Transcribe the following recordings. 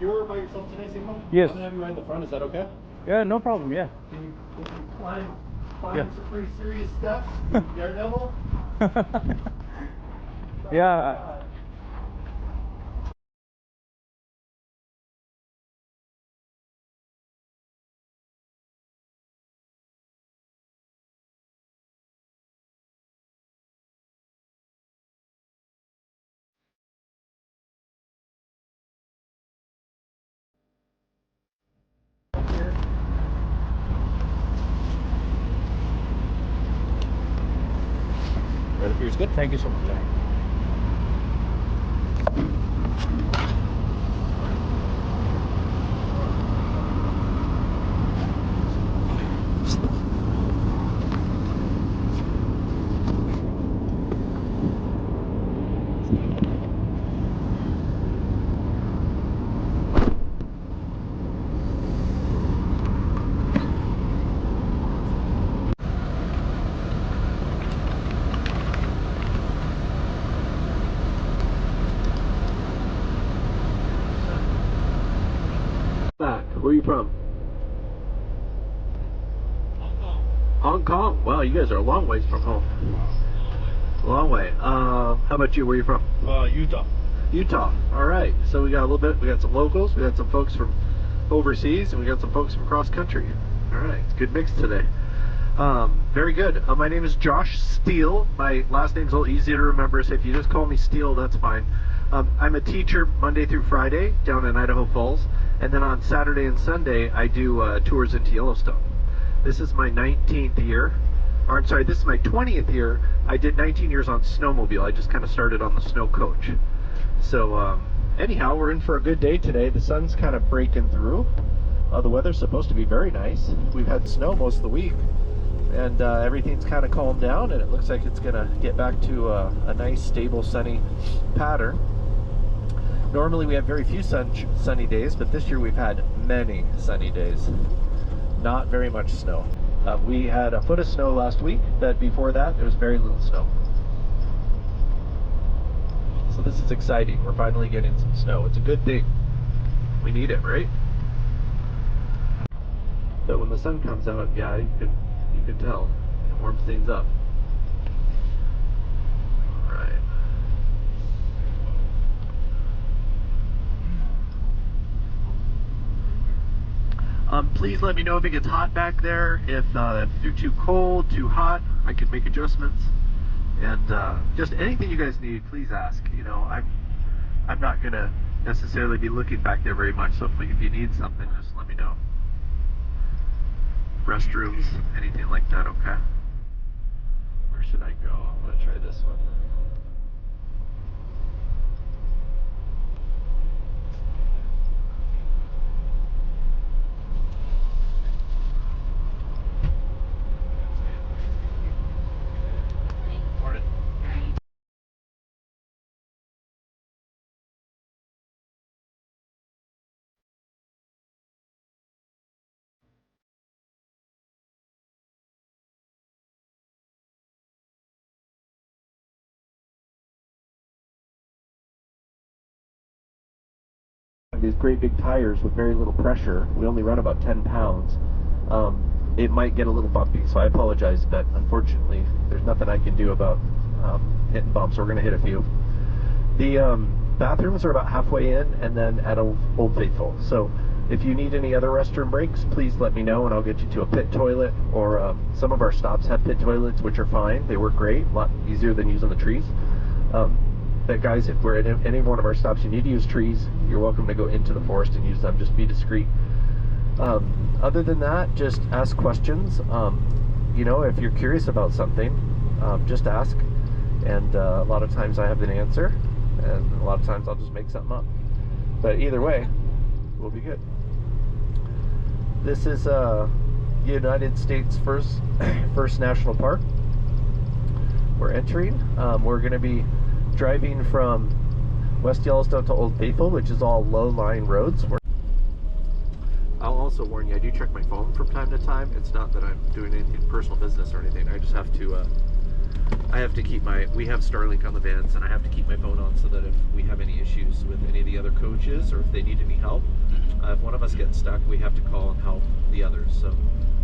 You're by yourself today, Simo? Yes. I'm gonna have you right in the front. Is that okay? Yeah, no problem. Yeah. Can you climb some pretty serious steps? Daredevil? Yeah. Right up here is good. Thank you so much. Where are you from? Hong Kong. Hong Kong? Wow, you guys are a long ways from home. A long way. How about you? Where are you from? Utah. Utah. All right. So we got a little bit. We got some locals. We got some folks from overseas, and we got some folks from cross country. All right. It's a good mix today. Very good. My name is Josh Steele. My last name's a little easy to remember, so if you just call me Steele, that's fine. I'm a teacher Monday through Friday down in Idaho Falls, and then on Saturday and Sunday I do tours into Yellowstone. This is my 19th year, or I'm sorry, this is my 20th year. I did 19 years on snowmobile. I just kind of started on the Snow Coach. So anyhow, we're in for a good day today. The sun's kind of breaking through. The weather's supposed to be very nice. We've had snow most of the week, and everything's kind of calmed down, and it looks like it's gonna get back to a nice, stable, sunny pattern. Normally we have very few sunny days, but this year we've had many sunny days. Not very much snow. We had a foot of snow last week, but before that there was very little snow. So this is exciting. We're finally getting some snow. It's a good thing. We need it, right? But when the sun comes out, yeah, you can tell. It warms things up. Alright. Please let me know if it gets hot back there. If you're too cold, too hot, I can make adjustments. And just anything you guys need, please ask. You know, I'm not gonna necessarily be looking back there very much. So if you need something, just let me know. Restrooms, anything like that, okay? Where should I go? I'm gonna try this one. Morning. These great big tires with very little pressure. We only run about 10 pounds. It might get a little bumpy, so I apologize, but unfortunately there's nothing I can do about hitting bumps. So we're going to hit a few. The bathrooms are about halfway in and then at Old Faithful. So if you need any other restroom breaks, please let me know and I'll get you to a pit toilet, or some of our stops have pit toilets, which are fine. They work great, a lot easier than using the trees. But guys, if we're at any one of our stops, you need to use trees, you're welcome to go into the forest and use them. Just be discreet. Other than that, just ask questions. You know, if you're curious about something, just ask. And a lot of times I have an answer, and a lot of times I'll just make something up. But either way, we'll be good. This is United States First National Park. We're entering. We're going to be driving from West Yellowstone to Old Faithful, which is all low-lying roads. I'll also warn you, I do check my phone from time to time. It's not that I'm doing anything personal business or anything. I just have to I have to keep we have Starlink on the vans, and I have to keep my phone on so that if we have any issues with any of the other coaches or if they need any help, if one of us gets stuck, we have to call and help the others. So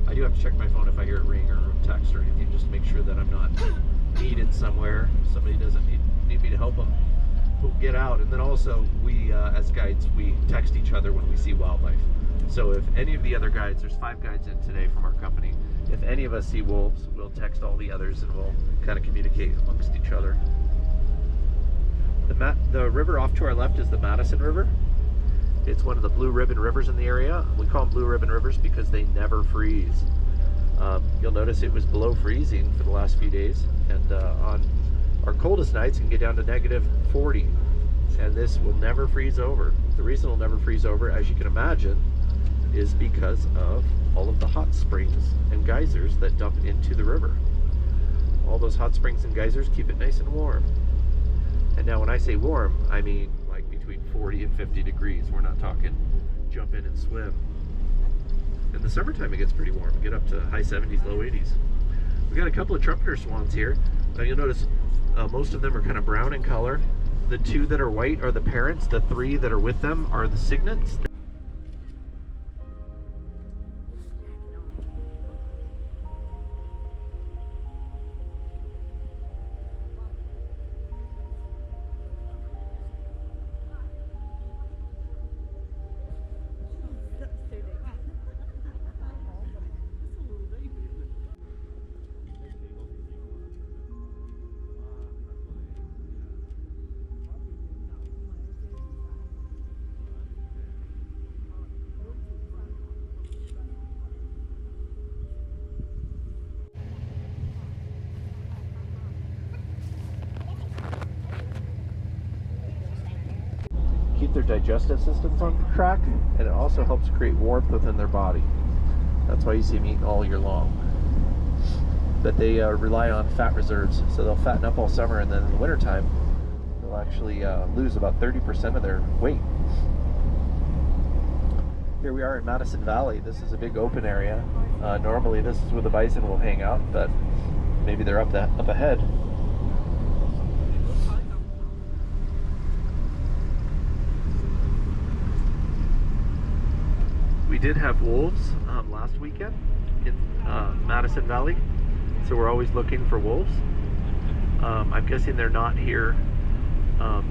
I do have to check my phone if I hear it ring or text or anything, just to make sure that I'm not needed somewhere. Somebody doesn't need me to help them get out. And then also we, as guides, we text each other when we see wildlife. So if any of the other guides, there's 5 guides in today from our company, if any of us see wolves, we'll text all the others and we'll kind of communicate amongst each other. The river off to our left is the Madison River. It's one of the blue ribbon rivers in the area. We call them blue ribbon rivers because they never freeze. You'll notice it was below freezing for the last few days, and on our coldest nights it can get down to -40, and this will never freeze over. The reason it'll never freeze over, as you can imagine, is because of all of the hot springs and geysers that dump into the river. All those hot springs and geysers keep it nice and warm. And now when I say warm, I mean like between 40 and 50 degrees. We're not talking jump in and swim. In the summertime it gets pretty warm. We get up to high 70s, low 80s. We got a couple of trumpeter swans here. You'll notice most of them are kind of brown in color. The 2 that are white are the parents. The 3 that are with them are the cygnets. Keep their digestive systems on track, and it also helps create warmth within their body. That's why you see them eating all year long. But they rely on fat reserves, so they'll fatten up all summer, and then in the wintertime they'll actually lose about 30% of their weight. Here we are in Madison Valley. This is a big open area. Normally this is where the bison will hang out, but maybe they're up ahead. We did have wolves last weekend in Madison Valley, so we're always looking for wolves. I'm guessing they're not here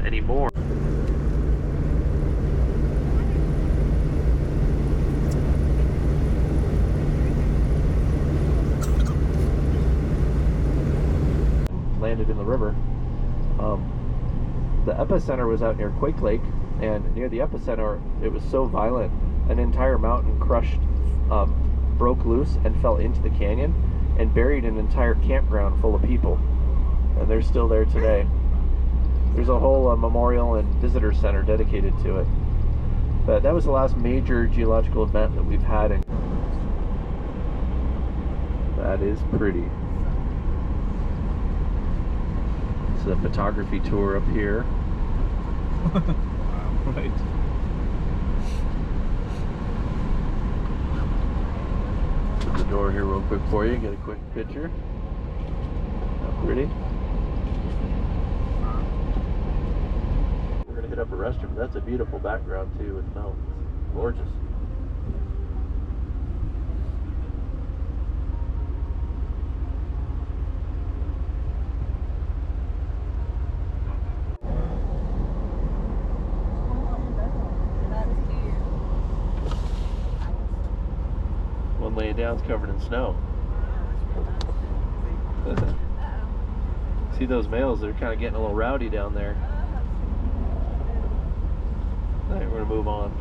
anymore. Landed in the river. The epicenter was out near Quake Lake, and near the epicenter it was so violent, an entire mountain broke loose and fell into the canyon and buried an entire campground full of people, and they're still there today. There's a whole memorial and visitor center dedicated to it. But that was the last major geological event that we've had. That is pretty. It's a photography tour up here. Wow, right. Put the door here real quick for you, get a quick picture. How pretty. We're gonna hit up a restroom. That's a beautiful background too with mountains. Gorgeous. One laying down's covered in snow. See those males, they're kind of getting a little rowdy down there. Alright, we're gonna move on.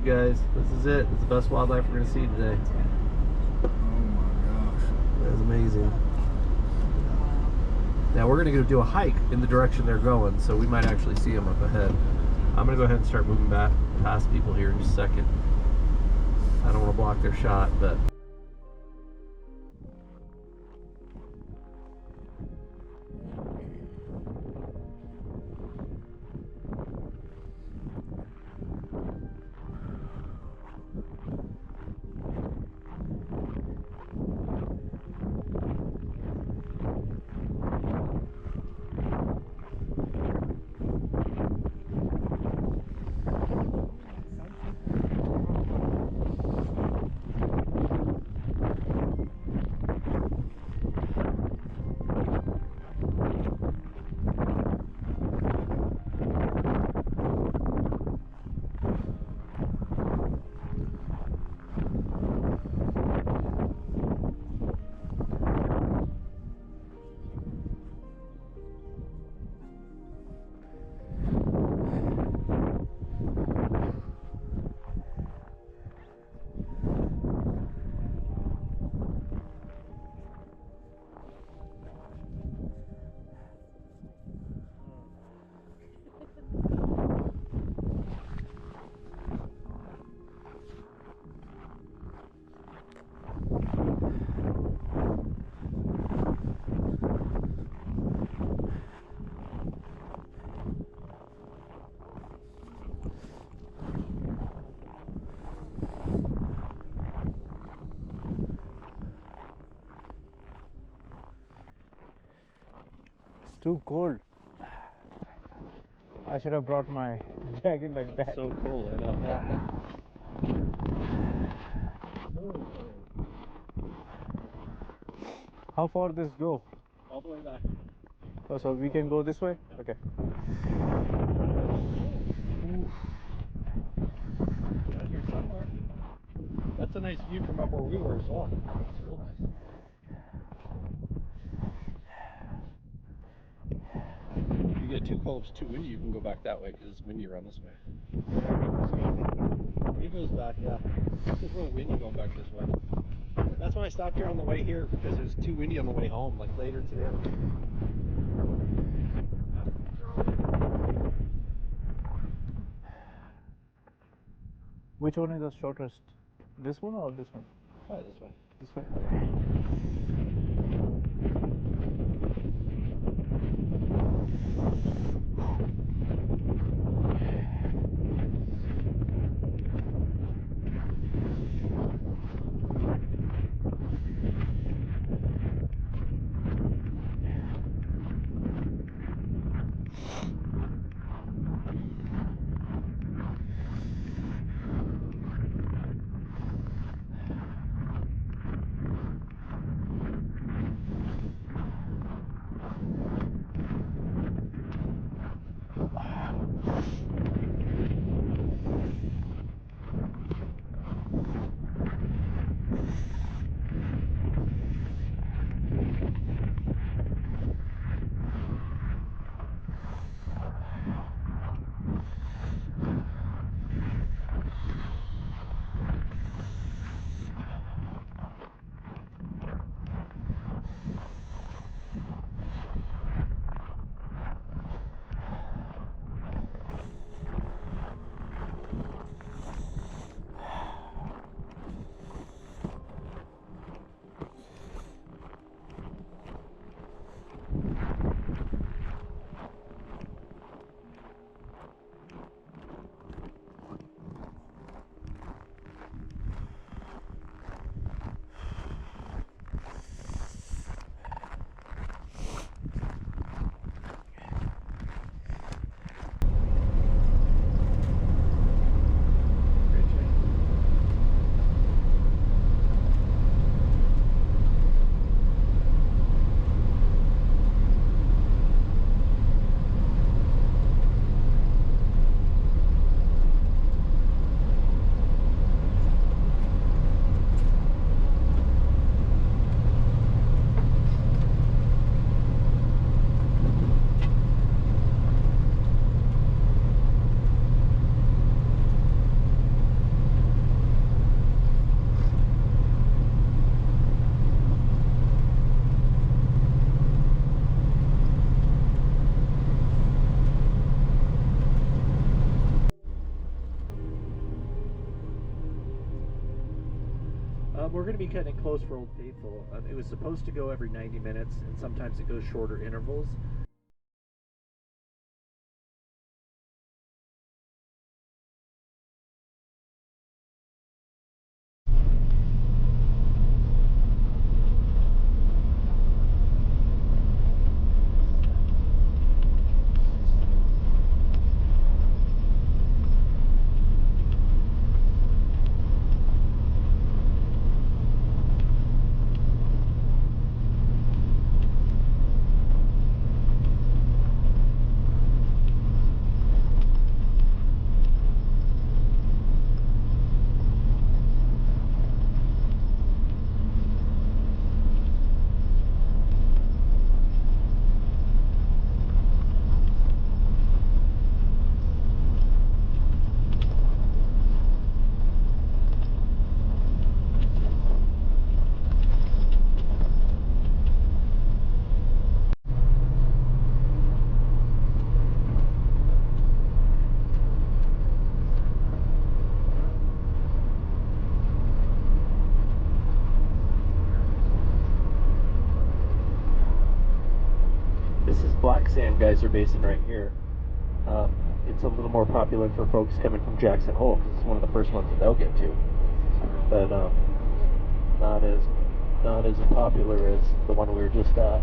You guys, this is it. It's the best wildlife we're going to see today. Oh my gosh. That is amazing. Now we're going to go do a hike in the direction they're going, so we might actually see them up ahead. I'm going to go ahead and start moving back past people here in just a second. I don't want to block their shot, but... It's too cold. I should have brought my jacket like that. So cool, I know. How far this go? All the way back. Oh, so we can go this way? Okay. Right here somewhere. That's a nice view from up where we were as well. It's real nice. If you get too cold, it's too windy, you can go back that way because it's windy around this way. It goes back, yeah. It's real windy going back this way. That's why I stopped here on the way here, because it was too windy on the way home, like later today. Which one is the shortest? This one or this one? Probably this way. This way. We're going to be cutting it close for Old Faithful. It was supposed to go every 90 minutes, and sometimes it goes shorter intervals. This is Black Sand Geyser Basin right here. It's a little more popular for folks coming from Jackson Hole. It's one of the first ones that they'll get to, but not as popular as the one we were just at.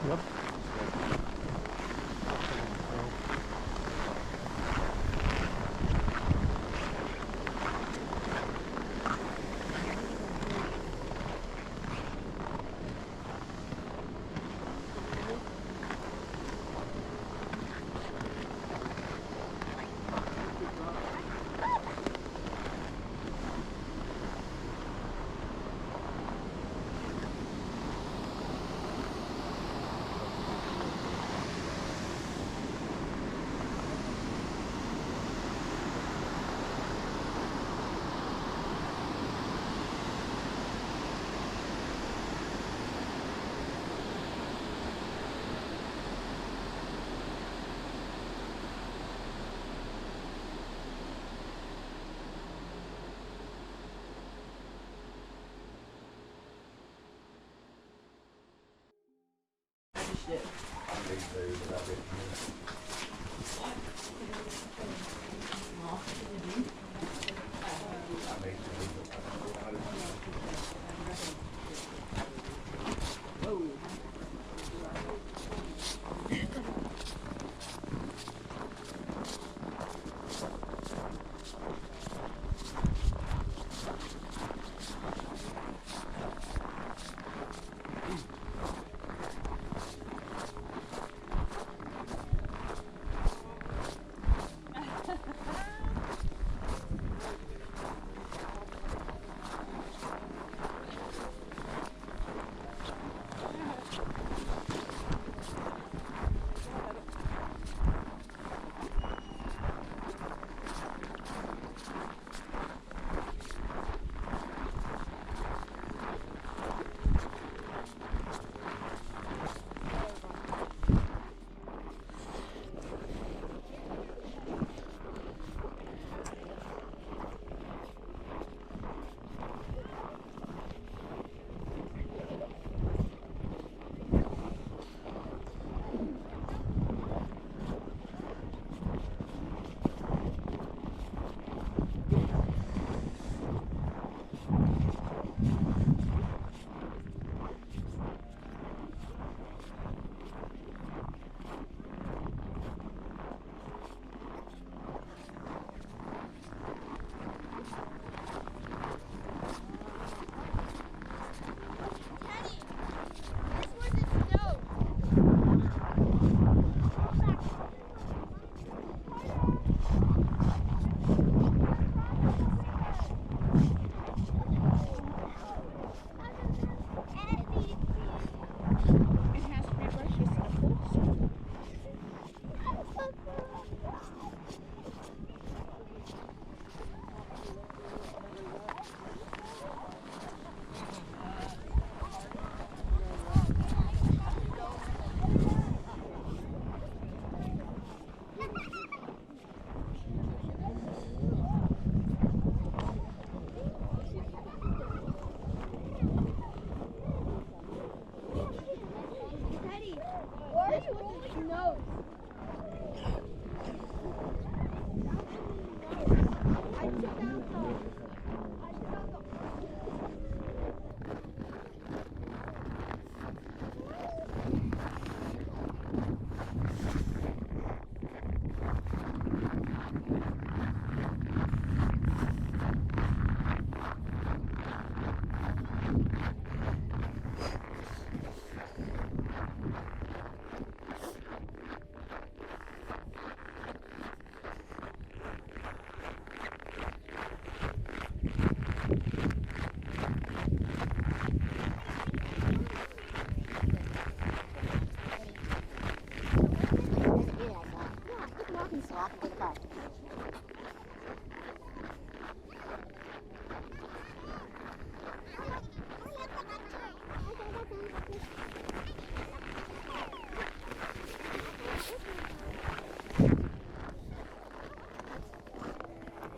Yep. Shit.